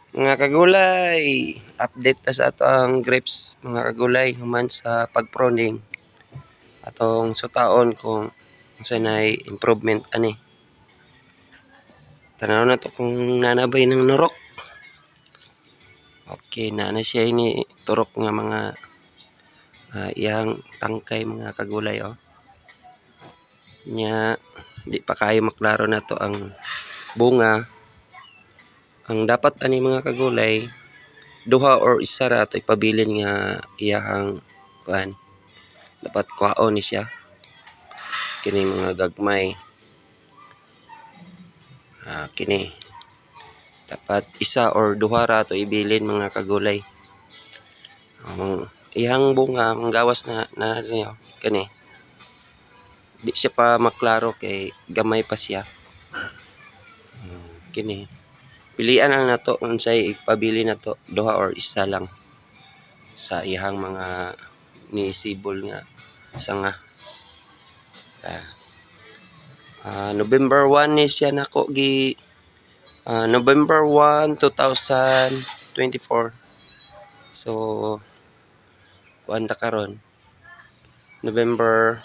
Mga kagulay, update ta sa ato ang grapes mga kagulay human sa pagpruning atong sutaon kung unsa nay improvement ani. Tanaw na to kung nanabay ng norok. Okay, na siya ini turok nga mga iyang tangkay mga kagulay oh. Nya di pa kayo maklaro na to ang bunga. Ang dapat ani mga kagulay duha or isa ra to ipabilin nga iyahang kuan. Dapat kuhaon ni siya. Kini mga gagmay. Kini. Dapat isa or duha ra to ibilin mga kagulay. Iyang bunga manggawas na niyo kani. Di siya pa maklaro kay gamay pa siya. Kini. Pilian lang nato unsay ipabili nato duha or isa lang sa iyang mga nisibol nga sanga. November 1 ni siya nako gi November 1, 2024. So kuan ta karon November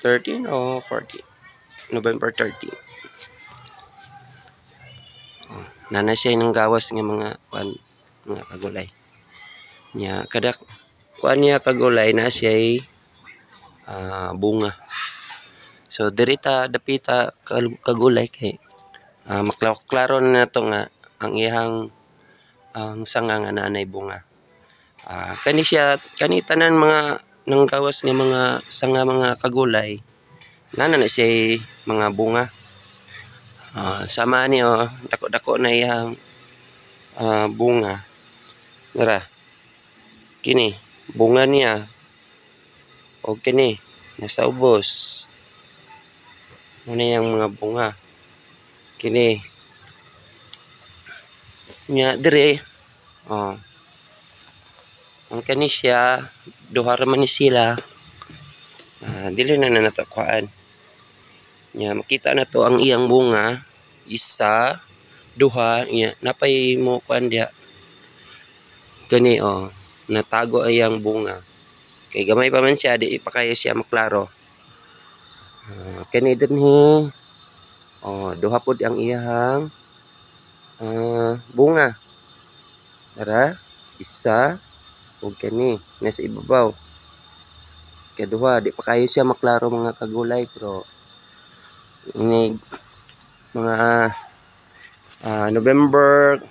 13 o 14. November 13. Nana siya ng gawas nga mga kuan mga kagulay. Nya kada kuan niya kagulay na siya bunga. So dirita dapita kagulay kay maklaro na to nga ang iyang ang sanga nga nanay bunga. Kani siya kani tanan mga nang gawas nga mga sanga mga kagulay nana na siya mga bunga. Sama ni dako-dako na iyang bunga. Nara. Kini bunga niya. O kini nasa ubos. Muna yung mga bunga. Kini. Nya dire. Ang kani siya duha ra man ni sila. Dili na natakuan. Nya makita na to ang iyang bunga isa duha nya napay mo kuan dia. Kani natago ang iyang bunga. Kay gamay pa man siya di pa kayo siya maklaro. Kani dinhi duha pud ang iyang bunga. Tara, isa ug kani nasa ibabaw. Kaduha di pa kayo siya maklaro mga kagulay pero ini mga November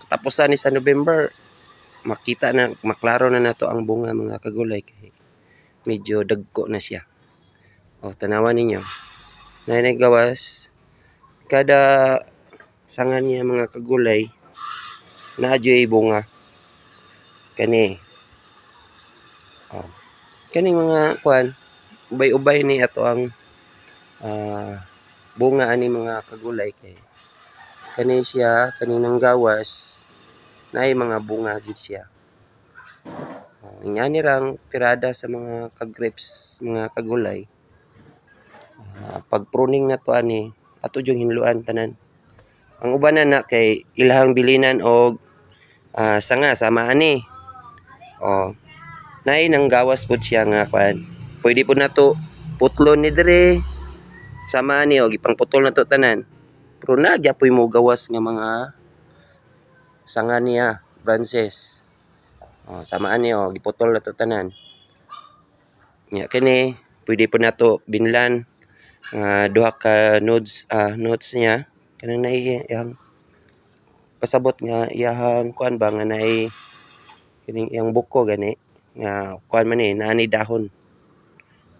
katapusan ni sa November makita na maklaro na nato ang bunga mga kagulay kay medyo dagko na siya. Tanawan ninyo. Na gawas kada sangan niya mga kagulay naadyoy bunga. Kani. Kaning mga kuan ubay-ubay ni ato ang bunga ani mga kagulay kay kani siya kaninang gawas naay mga bunga gid siya. Ingani rang tirada sa mga ka-grapes mga kagulay. Pag pruning na to ani ato jung hinluan tanan. Ang uban na kay ilahang bilinan og sanga sama ani. Naay nang gawas pud siya nga kuan. Pwede pud nato putlon ni dire. Sama ni gipang putol na to tanan. Pero nagyapoy mo gawas nga mga sanga niya branches. Samaan ni giputol na to tanan. Nya kini pwede po nato binlan duha ka nodes niya kanang naay yang pasabot nga iyahang kuan ba nga naay kining iyang buko gani nga kuan man ni naani dahon.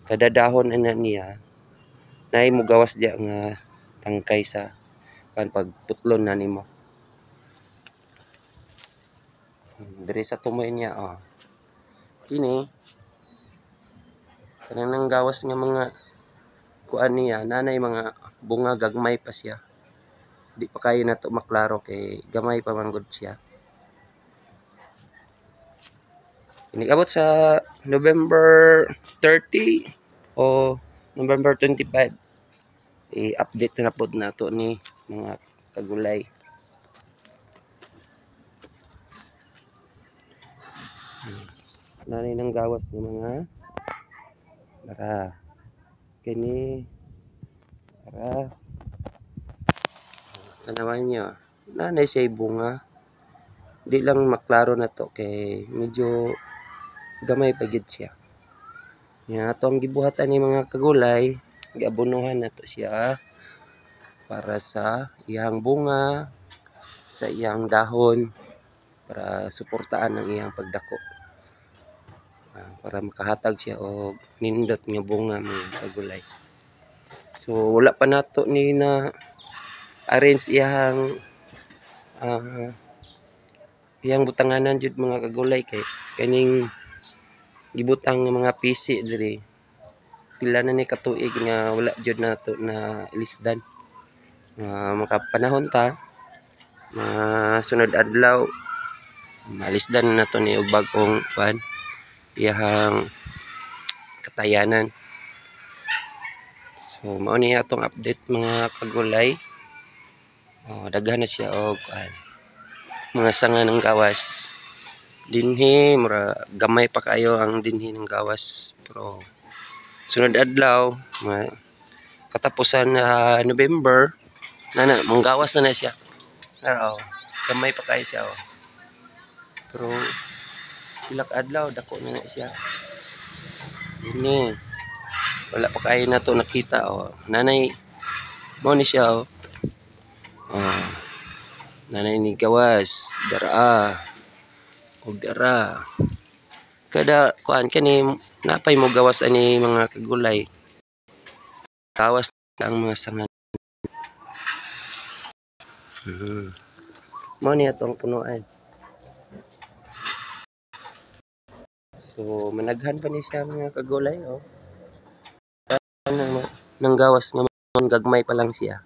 Kada dahon ana niya naay mo gawas diya nga tangkay sa kan pagputlon na nimo. Diri sa tumoy niya kini kanang gawas nga mga kuan niya nanay mga bunga gagmay pa siya. Di pa kayo nato maklaro kay gamay pa man gud siya. Inigabot sa November 30 o November 25 i-update na pod nato ni mga kagulay. Nanay ng gawas ng mga para kini para tanawan nyo. Nanay siya bunga. Di lang maklaro na to kay medyo gamay pa gid siya. Nga ato ang gibuhatan ni mga kagulay, giabunuhan na to siya para sa iyang bunga, sa iyang dahon, para suportaan ang iyang pagdako. Para makahatag siya og nindot nga bunga mga kagulay. So wala pa nato ni na arrange iyang butanganan jud mga kagulay kay kaning gibutang nga mga pisi diri. Pila na ni katuig nga wala jud nato na ilisdan. Makapanahon ta sunod adlaw malisdan na to ni og bag-ong iyang katayanan. So mao ni atong update mga kagulay. Daghan na siya og mga sanga ng gawas. Dinhi mura gamay pa kayo ang dinhi ng gawas, pero sunod adlaw katapusan na November manggawas na siya. Pero gamay pa kayo siya. Pero pilak adlaw dako na siya. Ini wala pa kayo na to nakita. Nanay mo ni siya. Nanay ni gawas dara og dara kada kuan kani napay mo gawas ani mga kagulay. Gawas ang mga sanga. Mo ni atong punuan. So managhan pa ni siya mga kagulay nang gawas nga gagmay pa lang siya.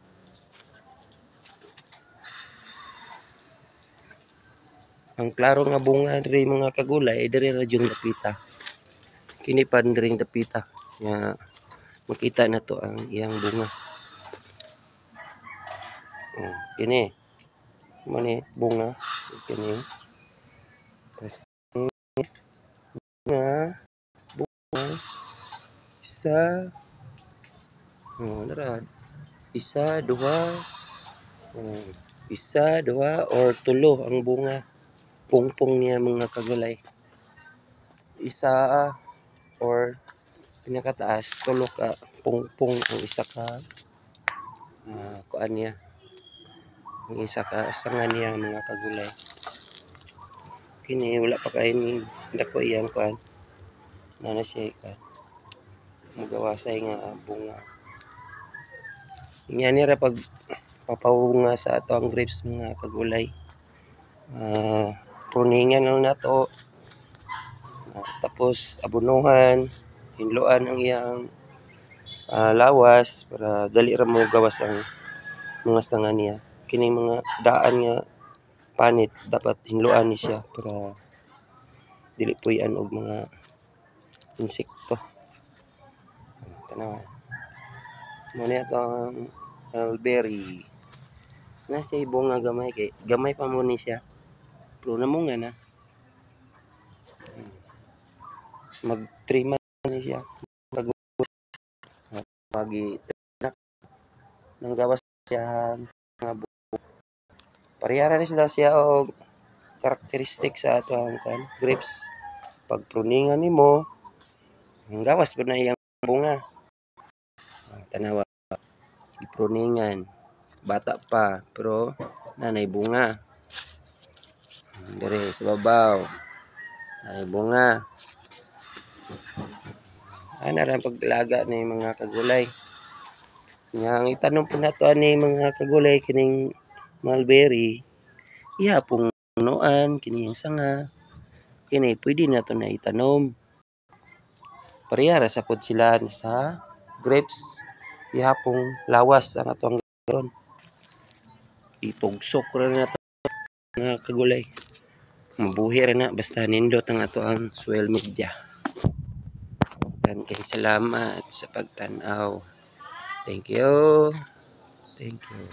Ang klaro nga bunga diri mga kagulay diri ra jud dapita. Kini pa diri dapita. Nga makita na to ang iyang bunga. Kini mo ni bunga kini. Tapos bunga isa isa duha or tulo ang bunga. Pungpong niya mga kagulay. Isa or pinakataas tulo ka pungpong ang isa ka kuan niya. Ang isa ka sanga niya mga kagulay. Kini wala pa kay ni dako iyang kuan. Nana siya ka. Mugawasay nga bunga. Nga nira pag papawunga sa ato ang grapes mga kagulay. Pruningan lang nato. Tapos abunuhan, hinluan ang iyang lawas para dali ra mo gawas ang mga sanga niya. Kini mga daan nga panit dapat hinluan ni siya para dili puy-an og mga insekto. Tanawa. Mo ni ato ang mulberry. Nasa bunga gamay kay gamay pa mo ni siya. Pero namunga na. Mag 3 months na siya. Pagi nang gawas siya nga parehara ni siya og karakteristik sa ato ang grapes. Pag pruningan nimo ang gawas pa na iyang bunga. Tanawa ipruningan bata pa pero nanay bunga. Dire sa babaw nanay bunga. Ana ra paglaga ni mga kagulay. Nga itanong po nato ani mga kagulay kining mulberry. Ihapong punuan kini ang sanga. Kini pwede nato na itanom. Parehara sa pud sila sa grapes. Ihapong lawas ang atong gawon. Itugsok ra nato mga kagulay. Mabuhi ra na basta nindot ang ato ang soil media. Kay salamat sa pagtan-aw. Thank you. Thank you.